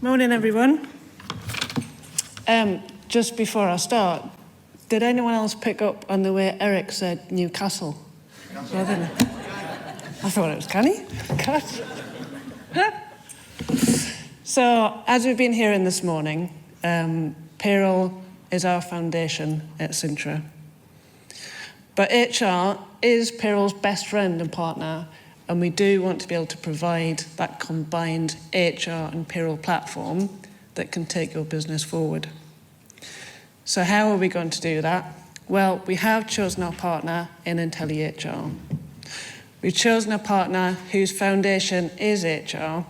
Morning, everyone. Just before I start, did anyone else pick up on the way Eric said Newcastle? Rather than, I thought it was canny. So, as we've been hearing this morning, payroll is our foundation at Cintra. But HR is payroll's best friend and partner, and we do want to be able to provide that combined HR and payroll platform that can take your business forward. So how are we going to do that? Well, we have chosen our partner in intelliHR. We've chosen a partner whose foundation is HR,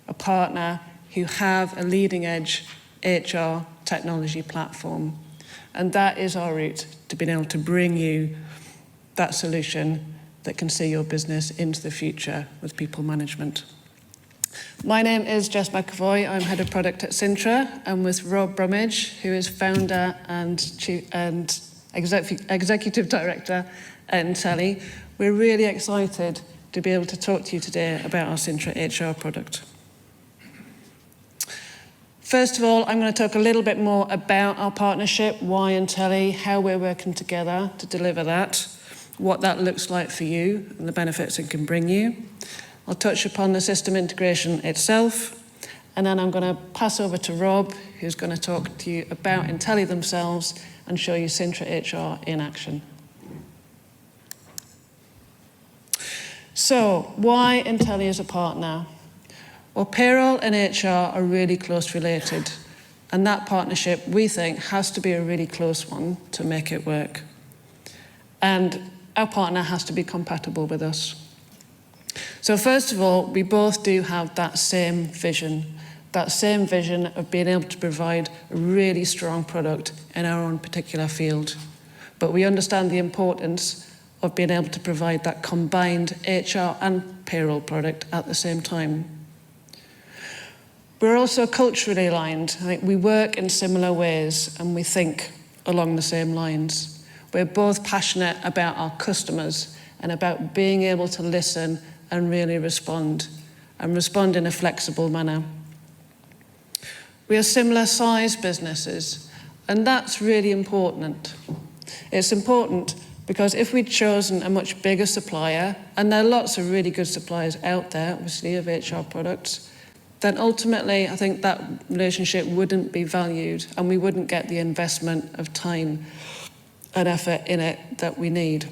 a partner who have a leading-edge HR technology platform. And that is our route to being able to bring you that solution that can see your business into the future with people management. My name is Jess Mcevoy. I'm Head of Product at Cintra. I'm with Rob Bromage, who is Founder and Executive Director at Intelli. We're really excited to be able to talk to you today about our CintraHR product. First of all, I'm going to talk a little bit more about our partnership, why Intelli, how we're working together to deliver that, what that looks like for you and the benefits it can bring you. I'll touch upon the system integration itself, and then I'm going to pass over to Rob, who's going to talk to you about Intelli themselves and show you CintraHR in action. So, why Intelli is a partner? Well, payroll and HR are really close related, and that partnership, we think, has to be a really close one to make it work. And our partner has to be compatible with us. So first of all, we both do have that same vision of being able to provide a really strong product in our own particular field. But we understand the importance of being able to provide that combined HR and payroll product at the same time. We're also culturally aligned. I think we work in similar ways and we think along the same lines. We're both passionate about our customers and about being able to listen and really respond in a flexible manner. We are similar sized businesses, and that's really important. It's important because if we'd chosen a much bigger supplier, and there are lots of really good suppliers out there, obviously, of HR products, then ultimately I think that relationship wouldn't be valued and we wouldn't get the investment of time and effort in it that we need.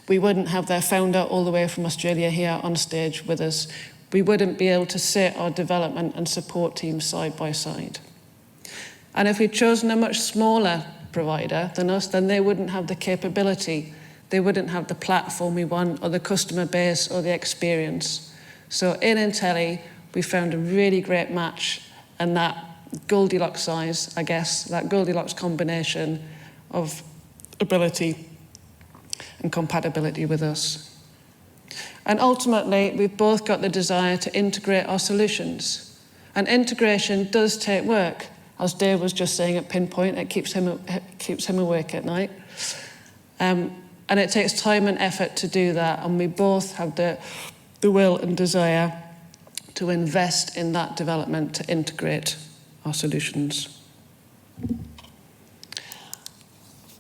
We wouldn't have their founder all the way from Australia here on stage with us. We wouldn't be able to sit our development and support teams side by side. And if we'd chosen a much smaller provider than us, then they wouldn't have the capability, they wouldn't have the platform we want, or the customer base, or the experience. So in Intelli, we found a really great match, and that Goldilocks size, I guess, that Goldilocks combination of ability and compatibility with us. And ultimately, we've both got the desire to integrate our solutions. And integration does take work. As Dave was just saying at Pinpoint, it keeps him awake at night. And it takes time and effort to do that, and we both have the will and desire to invest in that development to integrate our solutions.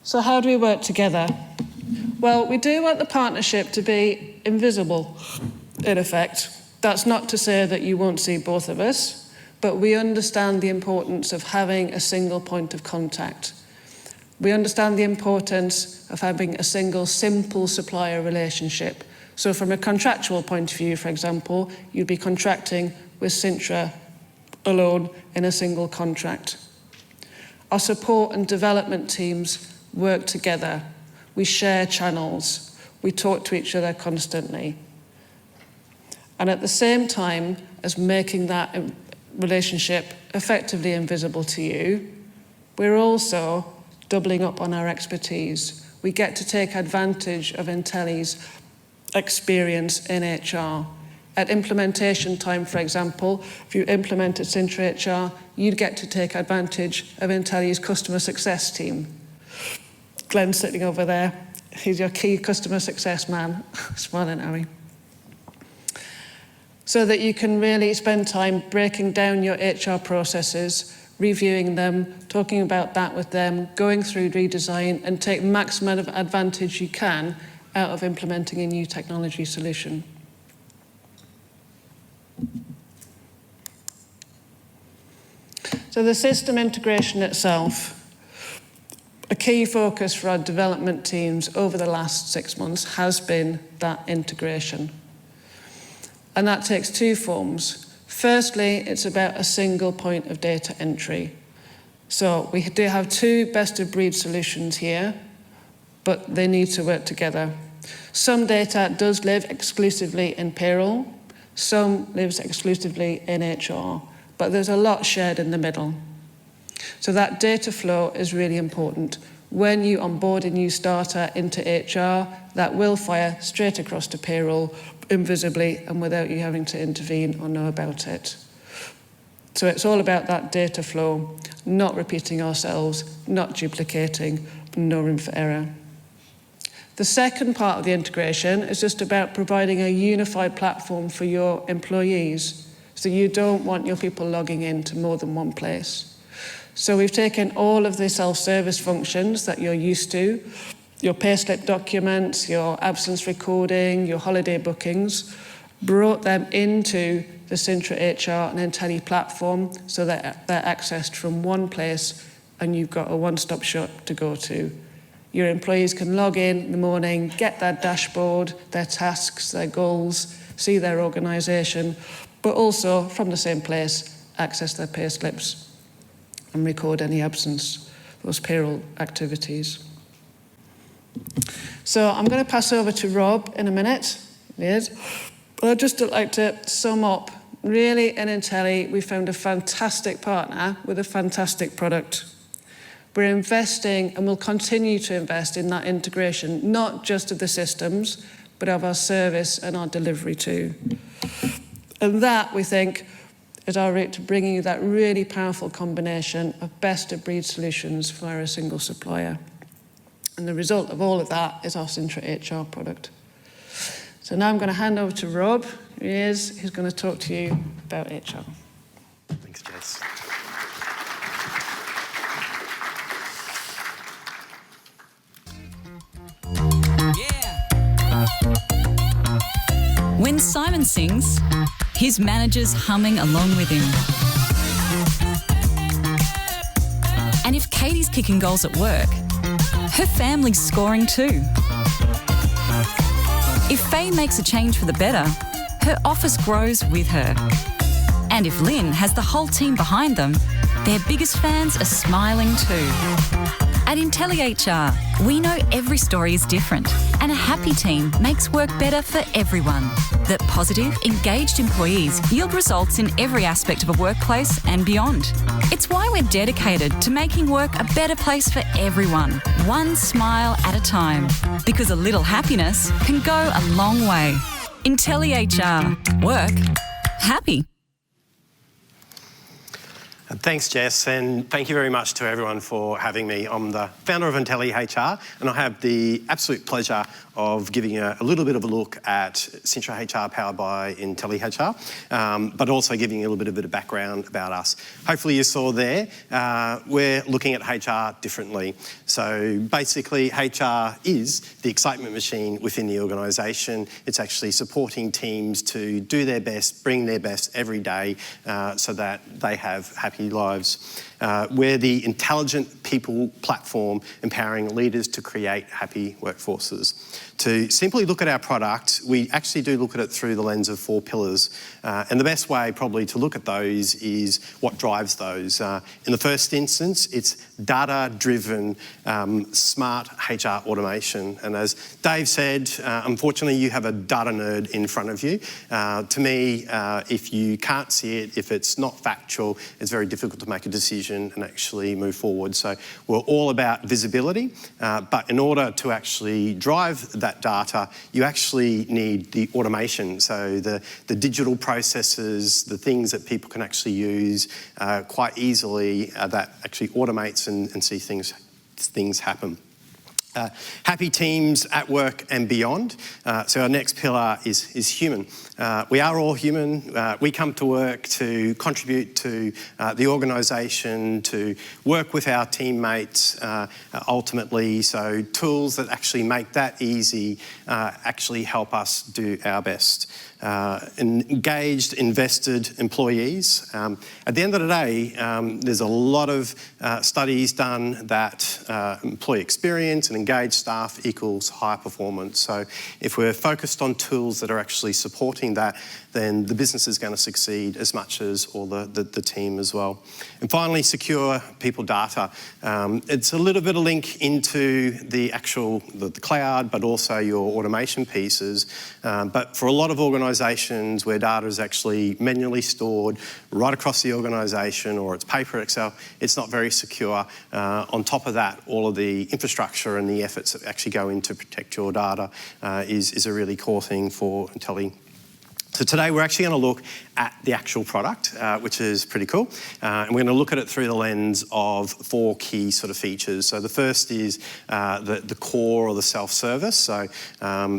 So how do we work together? Well, we do want the partnership to be invisible, in effect. That's not to say that you won't see both of us, but we understand the importance of having a single point of contact. We understand the importance of having a single, simple supplier relationship. So from a contractual point of view, for example, you'd be contracting with Cintra alone in a single contract. Our support and development teams work together. We share channels. We talk to each other constantly. And at the same time as making that relationship effectively invisible to you, we're also doubling up on our expertise. We get to take advantage of Intelli's experience in HR. At implementation time, for example, if you implemented CintraHR, you'd get to take advantage of Intelli's customer success team. Glenn's sitting over there. He's your key customer success man. Smiling at me. so that you can really spend time breaking down your HR processes, reviewing them, talking about that with them, going through redesign, and take maximum advantage you can out of implementing a new technology solution. So the system integration itself, a key focus for our development teams over the last 6 months has been that integration. And that takes two forms. Firstly, it's about a single point of data entry. So we do have two best-of-breed solutions here, but they need to work together. Some data does live exclusively in payroll, some lives exclusively in HR, but there's a lot shared in the middle. So that data flow is really important. When you onboard a new starter into HR, that will fire straight across to payroll, invisibly and without you having to intervene or know about it. So it's all about that data flow, not repeating ourselves, not duplicating, no room for error. The second part of the integration is just about providing a unified platform for your employees. So you don't want your people logging into more than one place. So we've taken all of the self-service functions that you're used to, your payslip documents, your absence recording, your holiday bookings, brought them into the CintraHR and intelliHR platform so that they're accessed from one place and you've got a one-stop shop to go to. Your employees can log in the morning, get their dashboard, their tasks, their goals, see their organisation, but also from the same place, access their pay slips and record any absence, those payroll activities. So I'm going to pass over to Rob in a minute. But I'd just like to sum up. Really, in intelliHR, we found a fantastic partner with a fantastic product. We're investing and will continue to invest in that integration, not just of the systems, but of our service and our delivery too. And that, we think, is our route to bringing you that really powerful combination of best-of-breed solutions via a single supplier. And the result of all of that is our CintraHR product. So now I'm going to hand over to Rob, who is, who's going to talk to you about HR. Thanks, Jess. When Simon sings, his manager's humming along with him. And if Katie's kicking goals at work, her family's scoring too. If Faye makes a change for the better, her office grows with her. And if Lynn has the whole team behind them, their biggest fans are smiling too. At intelliHR, we know every story is different, and a happy team makes work better for everyone. That positive, engaged employees yield results in every aspect of a workplace and beyond. It's why we're dedicated to making work a better place for everyone, one smile at a time. Because a little happiness can go a long way. intelliHR. Work happy. Thanks, Jess, and thank you very much to everyone for having me. I'm the founder of intelliHR, and I have the absolute pleasure of giving a little bit of a look at CintraHR powered by intelliHR, but also giving you a little bit of background about us. Hopefully you saw there, we're looking at HR differently. So basically, HR is the excitement machine within the organisation. It's actually supporting teams to do their best, bring their best every day so that they have happy lives. We're the intelligent people platform empowering leaders to create happy workforces. To simply look at our product, we actually do look at it through the lens of 4 pillars. And the best way probably to look at those is what drives those. In the first instance, it's data-driven, smart HR automation. And as Dave said, unfortunately, you have a data nerd in front of you. To me, if you can't see it, if it's not factual, it's very difficult to make a decision and actually move forward. So we're all about visibility, but in order to actually drive that data, you actually need the automation. So the digital processes, the things that people can actually use quite easily that actually automates and see things happen. Happy teams at work and beyond. So our next pillar is human. We are all human. We come to work to contribute to the organisation, to work with our teammates ultimately. So tools that actually make that easy actually help us do our best. Engaged, invested employees. At the end of the day, there's a lot of studies done that employee experience and engaged staff equals high performance. So if we're focused on tools that are actually supporting that, then the business is going to succeed as much as all the team as well. And finally, secure people data. It's a little bit of link into the actual the cloud, but also your automation pieces. But for a lot of organisations where data is actually manually stored right across the organisation, or it's paper Excel, it's not very secure. On top of that, all of the infrastructure and the efforts that actually go in to protect your data is a really core thing for Intelli. So today we're actually going to look at the actual product, which is pretty cool. And we're going to look at it through the lens of 4 key sort of features. So the first is the core or the self-service. So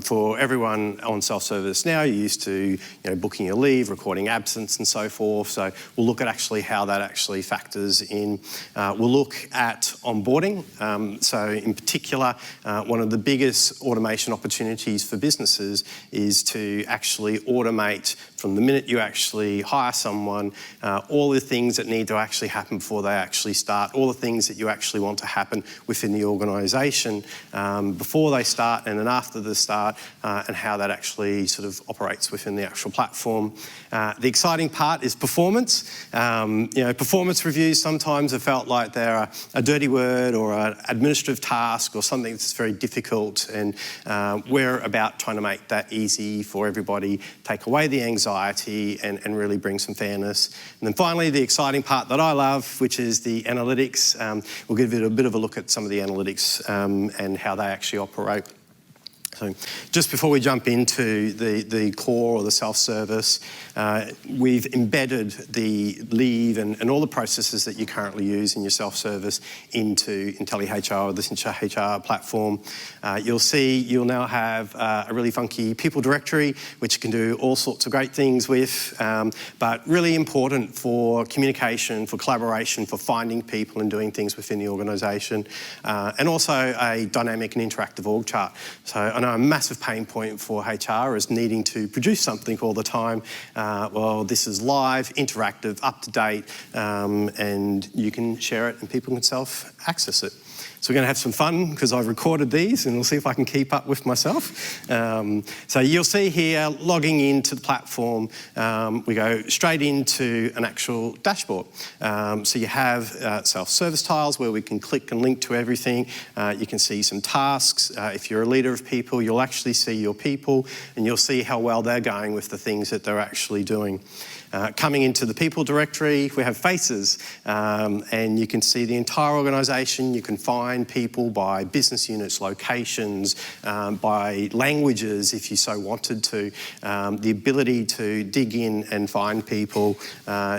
for everyone on self-service now, you're used to booking your leave, recording absence and so forth. So we'll look at actually how that actually factors in. We'll look at onboarding. So in particular, one of the biggest automation opportunities for businesses is to actually automate from the minute you actually hire someone, all the things that need to actually happen before they actually start, all the things that you actually want to happen within the organisation before they start and then after the start, and how that actually sort of operates within the actual platform. The exciting part is performance. Performance reviews sometimes have felt like they're a dirty word or an administrative task or something that's very difficult, and we're about trying to make that easy for everybody, take away the anxiety and really bring some fairness. And then finally, the exciting part that I love, which is the analytics. We'll give it a bit of a look at some of the analytics and how they actually operate. So just before we jump into the core or the self-service, we've embedded the leave and all the processes that you currently use in your self-service into intelliHR or the CintraHR platform. You'll see you'll now have a really funky people directory, which you can do all sorts of great things with, but really important for communication, for collaboration, for finding people and doing things within the organisation, and also a dynamic and interactive org chart. So I know a massive pain point for HR is needing to produce something all the time. Well, this is live, interactive, up to date, and you can share it and people can self-access it. So we're going to have some fun because I've recorded these and we'll see if I can keep up with myself. So you'll see here, logging into the platform, we go straight into an actual dashboard. So you have self-service tiles where we can click and link to everything. You can see some tasks. If you're a leader of people, you'll actually see your people and you'll see how well they're going with the things that they're actually doing. Coming into the people directory, we have faces, and you can see the entire organisation. You can find people by business units, locations, by languages if you so wanted to. The ability to dig in and find people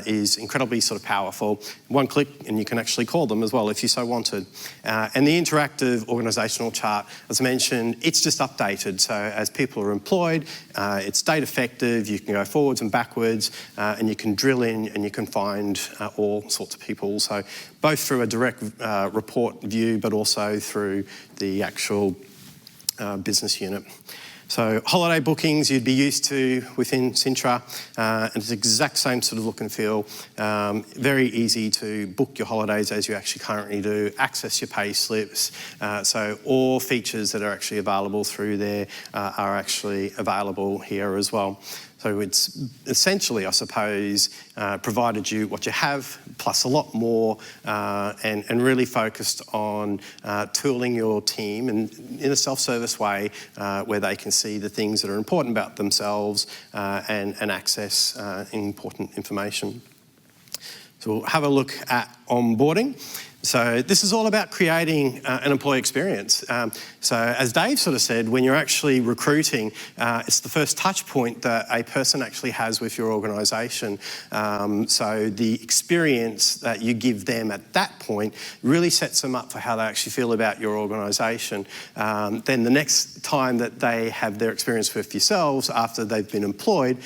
is incredibly sort of powerful. One click and you can actually call them as well if you so wanted. And the interactive organisational chart, as I mentioned, it's just updated. So as people are employed, it's date effective. You can go forwards and backwards. And you can drill in and you can find all sorts of people. So both through a direct report view, but also through the actual business unit. So holiday bookings you'd be used to within Cintra, and it's the exact same sort of look and feel. Very easy to book your holidays as you actually currently do, access your pay slips. So all features that are actually available through there are actually available here as well. So it's essentially, I suppose, provided you what you have, plus a lot more, and really focused on tooling your team in a self-service way where they can see the things that are important about themselves and access important information. So we'll have a look at onboarding. So this is all about creating an employee experience. So as Dave sort of said, when you're actually recruiting, it's the first touch point that a person actually has with your organisation. So the experience that you give them at that point really sets them up for how they actually feel about your organisation. Then the next time that they have their experience with yourselves after they've been employed,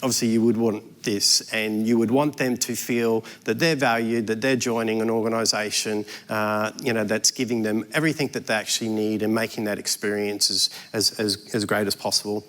obviously you would want this, and you would want them to feel that they're valued, that they're joining an organisation, that's giving them everything that they actually need and making that experience as great as possible.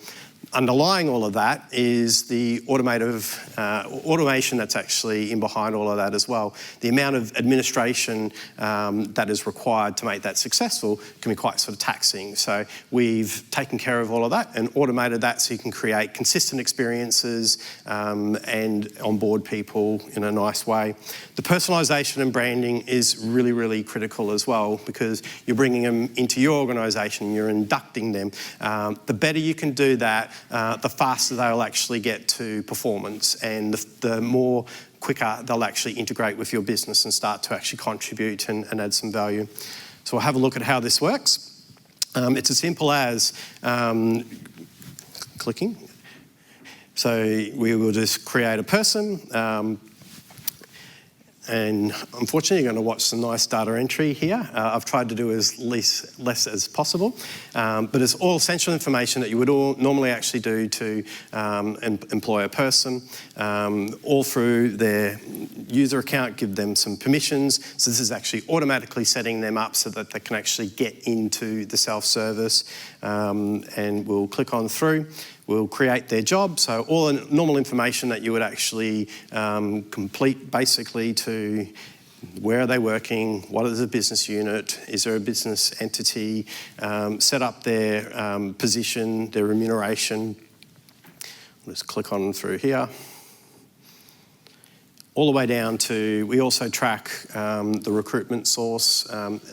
Underlying all of that is the automation that's actually in behind all of that as well. The amount of administration that is required to make that successful can be quite sort of taxing. So we've taken care of all of that and automated that so you can create consistent experiences and onboard people in a nice way. The personalisation and branding is really, really critical as well, because you're bringing them into your organisation, you're inducting them. The better you can do that, the faster they'll actually get to performance, and the more quicker they'll actually integrate with your business and start to actually contribute and add some value. So we'll have a look at how this works. It's as simple as clicking. So we will just create a person. And unfortunately, you're going to watch some nice data entry here. I've tried to do as less as possible, but it's all essential information that you would all normally actually do to employ a person, all through their user account, give them some permissions. So this is actually automatically setting them up so that they can actually get into the self-service, and we'll click on through. We'll create their job, so all the normal information that you would actually complete basically to where are they working, what is the business unit, is there a business entity, set up their position, their remuneration. Let's click on through here. All the way down to, we also track the recruitment source.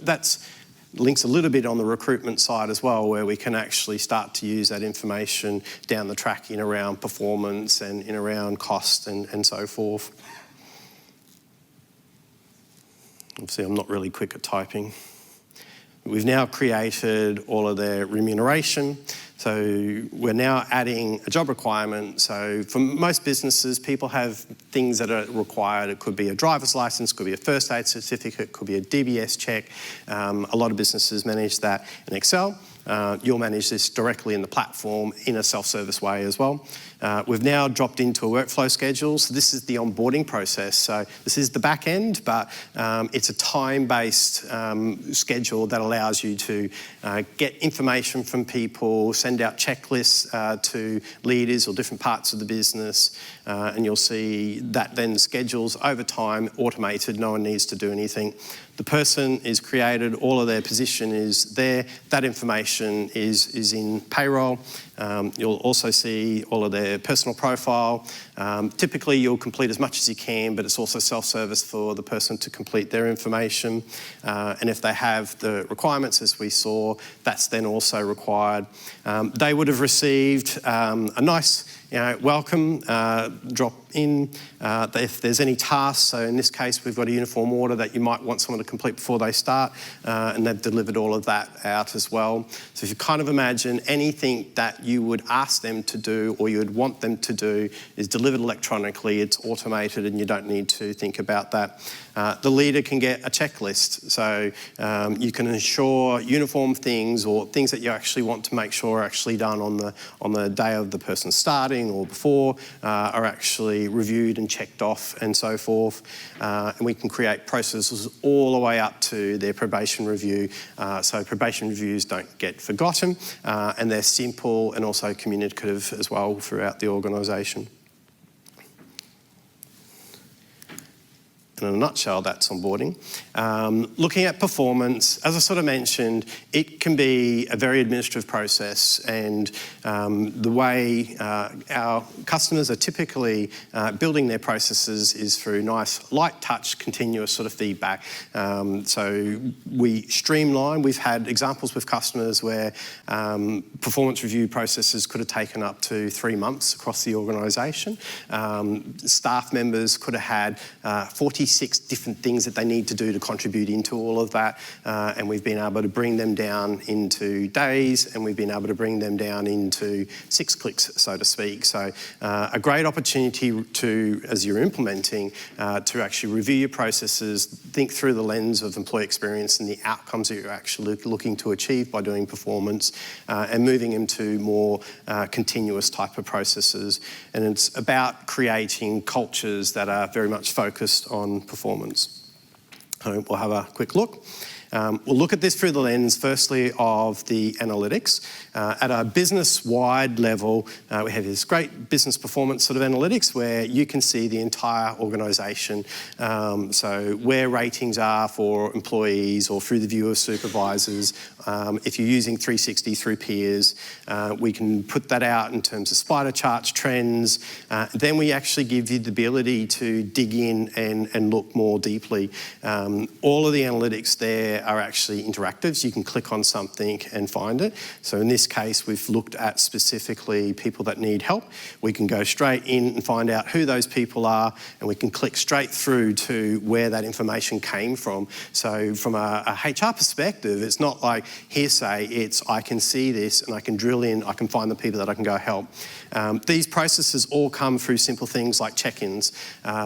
That's links a little bit on the recruitment side as well, where we can actually start to use that information down the track in around performance and in around cost and so forth. Obviously, I'm not really quick at typing. We've now created all of their remuneration. So we're now adding a job requirement. So for most businesses, people have things that are required. It could be a driver's license, could be a first aid certificate, could be a DBS check. A lot of businesses manage that in Excel. You'll manage this directly in the platform in a self-service way as well. We've now dropped into a workflow schedule. So this is the onboarding process. So this is the back end, but it's a time-based schedule that allows you to get information from people, send out checklists to leaders or different parts of the business, and you'll see that then schedules over time, automated, no one needs to do anything. The person is created, all of their position is there, that information is in payroll. You'll also see all of their personal profile. Typically you'll complete as much as you can, but it's also self-service for the person to complete their information. And if they have the requirements, as we saw, that's then also required. They would have received a nice welcome, drop in. If there's any tasks, so in this case we've got a uniform order that you might want someone to complete before they start, and they've delivered all of that out as well. So if you kind of imagine anything that you would ask them to do or you would want them to do is delivered electronically, it's automated and you don't need to think about that. The leader can get a checklist, so you can ensure uniform things or things that you actually want to make sure are actually done on the day of the person starting or before are actually reviewed and checked off and so forth. And we can create processes all the way up to their probation review, so probation reviews don't get forgotten, and they're simple and also communicative as well throughout the organisation. In a nutshell, that's onboarding. Looking at performance, as I sort of mentioned, it can be a very administrative process, and the way our customers are typically building their processes is through nice, light touch, continuous sort of feedback. So we streamline. We've had examples with customers where performance review processes could have taken up to 3 months across the organisation. Staff members could have had 40 56 different things that they need to do to contribute into all of that, and we've been able to bring them down into days, and we've been able to bring them down into 6 clicks, so to speak. So a great opportunity to, as you're implementing, to actually review your processes, think through the lens of employee experience and the outcomes that you're actually looking to achieve by doing performance, and moving into more continuous type of processes. And it's about creating cultures that are very much focused on performance. So we'll have a quick look. We'll look at this through the lens, firstly, of the analytics. At a business-wide level, we have this great business performance sort of analytics where you can see the entire organisation. So where ratings are for employees or through the view of supervisors. If you're using 360 through peers, we can put that out in terms of spider charts, trends. Then we actually give you the ability to dig in and look more deeply. All of the analytics there are actually interactive, so you can click on something and find it. So in this case, we've looked at specifically people that need help. We can go straight in and find out who those people are, and we can click straight through to where that information came from. So from a HR perspective, it's not like hearsay, it's I can see this and I can drill in, I can find the people that I can go help. These processes all come through simple things like check-ins.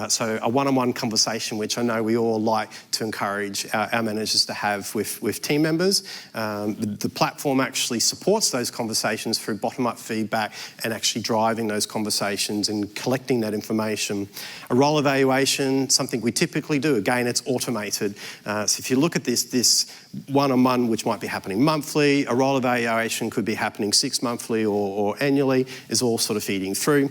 So a one-on-one conversation, which I know we all like to encourage our managers to have with team members. The platform actually supports those conversations through bottom-up feedback and actually driving those conversations and collecting that information. A role evaluation, something we typically do. Again, it's automated. So if you look at this one-on-one, which might be happening monthly, a role evaluation could be happening 6 monthly or annually, is all sort of feeding through.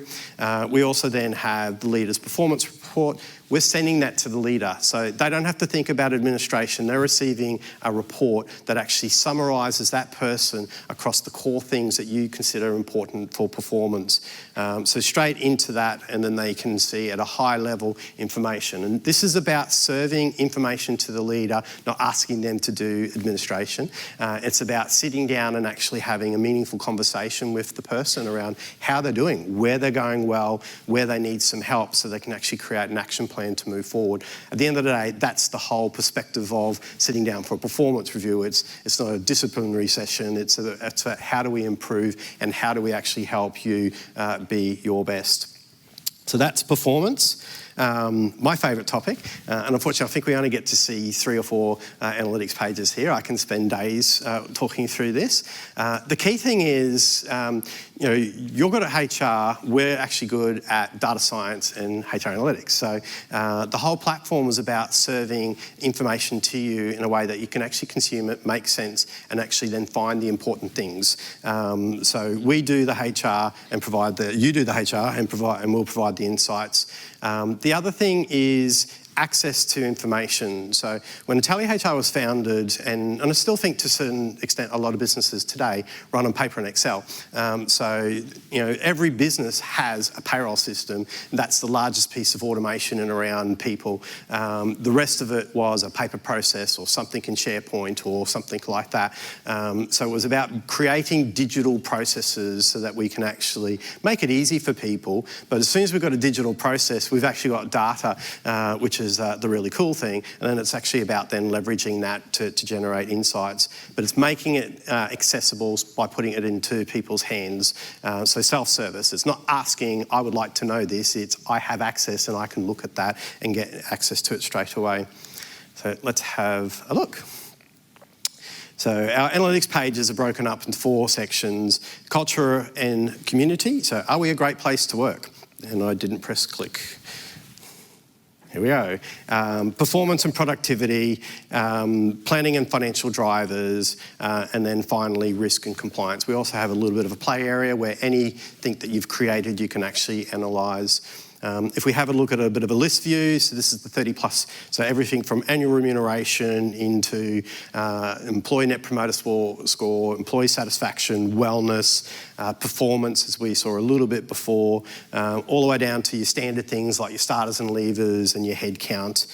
We also then have the leader's performance report. We're sending that to the leader, so they don't have to think about administration. They're receiving a report that actually summarises that person across the core things that you consider important for performance. So straight into that, and then they can see at a high level information. And this is about serving information to the leader, not asking them to do administration. It's about sitting down and actually having a meaningful conversation with the person around how they're doing, where they're going well, where they need some help, so they can actually create an action plan to move forward. At the end of the day, that's the whole perspective of sitting down for a performance review. It's not a disciplinary session. It's about how do we improve and how do we actually help you be your best. So that's performance. My favourite topic, and unfortunately I think we only get to see 3 or 4 analytics pages here. I can spend days talking through this. The key thing is, you're good at HR, we're actually good at data science and HR analytics. So the whole platform is about serving information to you in a way that you can actually consume it, make sense, and actually then find the important things. So we do the HR and you do the HR and we'll provide the insights. The other thing is access to information. So when intelliHR was founded, and I still think to a certain extent a lot of businesses today run on paper and Excel. So every business has a payroll system. That's the largest piece of automation in around people. The rest of it was a paper process or something in SharePoint or something like that. So it was about creating digital processes so that we can actually make it easy for people. But as soon as we've got a digital process, we've actually got data, which is the really cool thing, and then it's actually about then leveraging that to generate insights. But it's making it accessible by putting it into people's hands. So self-service, it's not asking, I would like to know this, it's I have access and I can look at that and get access to it straight away. So let's have a look. So our analytics pages are broken up into 4 sections: culture and community. So are we a great place to work? And I didn't press click. Here we go. Performance and productivity, planning and financial drivers, and then finally risk and compliance. We also have a little bit of a play area where anything that you've created you can actually analyse. If we have a look at a bit of a list view, so this is the 30 plus, so everything from annual remuneration into employee net promoter score, employee satisfaction, wellness, performance, as we saw a little bit before, all the way down to your standard things like your starters and leavers and your head count,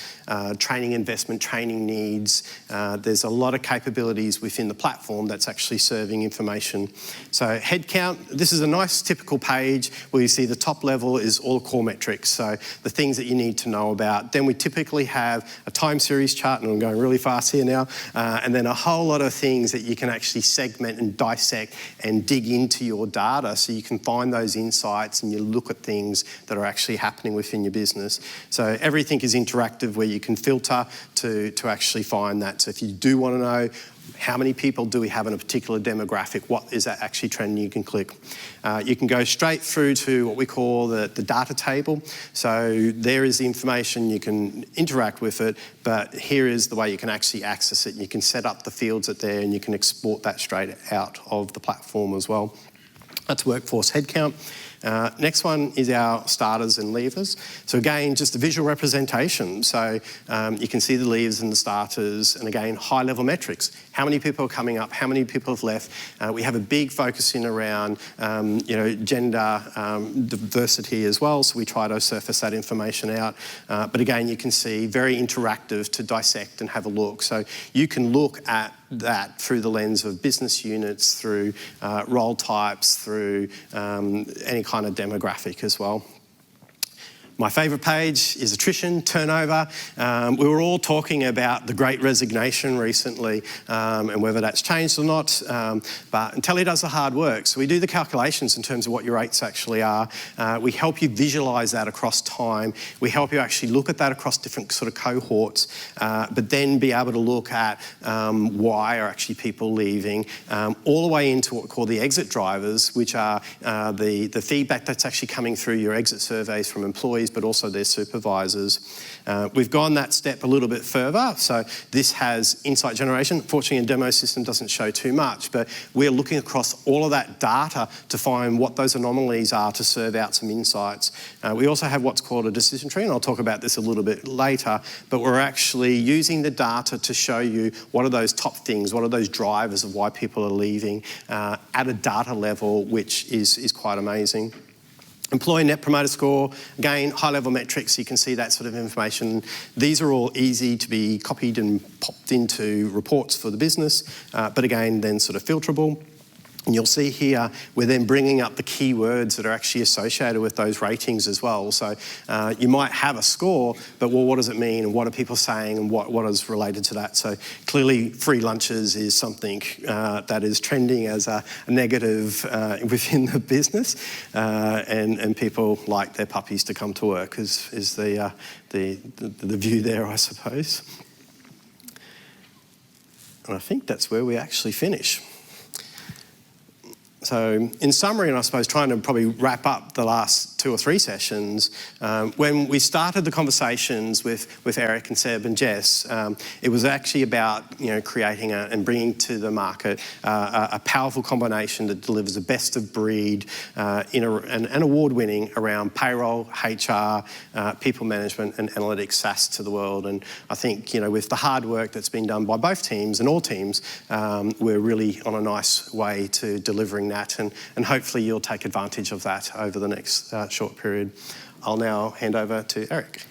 training investment, training needs. There's a lot of capabilities within the platform that's actually serving information. So head count, this is a nice typical page where you see the top level is all core metrics metrics, so the things that you need to know about. Then we typically have a time series chart, and I'm going really fast here now, and then a whole lot of things that you can actually segment and dissect and dig into your data so you can find those insights and you look at things that are actually happening within your business. So everything is interactive where you can filter to actually find that. So if you do want to know how many people do we have in a particular demographic, what is that actually trending, you can click. You can go straight through to what we call the data table. So there is the information, you can interact with it, but here is the way you can actually access it. You can set up the fields that there and you can export that straight out of the platform as well. That's workforce headcount. Next one is our starters and leavers. So again, just a visual representation. So you can see the leavers and the starters, and again, high level metrics. How many people are coming up? How many people have left? We have a big focus in around gender diversity as well, so we try to surface that information out. But again, you can see very interactive to dissect and have a look. So you can look at that through the lens of business units, through role types, through any kind of demographic as well. My favourite page is attrition turnover. We were all talking about the Great Resignation recently and whether that's changed or not, but Intelli does the hard work. So we do the calculations in terms of what your rates actually are. We help you visualise that across time. We help you actually look at that across different sort of cohorts, but then be able to look at why are actually people leaving, all the way into what we call the exit drivers, which are the feedback that's actually coming through your exit surveys from employees, but also their supervisors. We've gone that step a little bit further. So this has insight generation. Fortunately, a demo system doesn't show too much, but we're looking across all of that data to find what those anomalies are to serve out some insights. We also have what's called a decision tree, and I'll talk about this a little bit later, but we're actually using the data to show you what are those top things, what are those drivers of why people are leaving at a data level, which is quite amazing. Employee Net Promoter Score, again, high-level metrics, you can see that sort of information. These are all easy to be copied and popped into reports for the business, but again, then sort of filterable. And you'll see here, we're then bringing up the keywords that are actually associated with those ratings as well. So you might have a score, but well, what does it mean? And what are people saying? And what is related to that? So clearly, free lunches is something that is trending as a negative within the business. And people like their puppies to come to work is the view there, I suppose. And I think that's where we actually finish. So in summary, and I suppose trying to probably wrap up the last 2 or 3 sessions, when we started the conversations with Eric and Seb and Jess, it was actually about creating and bringing to the market a powerful combination that delivers the best of breed and award-winning around payroll, HR, people management and analytics SaaS to the world. And I think with the hard work that's been done by both teams and all teams, we're really on a nice way to delivering that. And hopefully you'll take advantage of that over the next short period. I'll now hand over to Eric.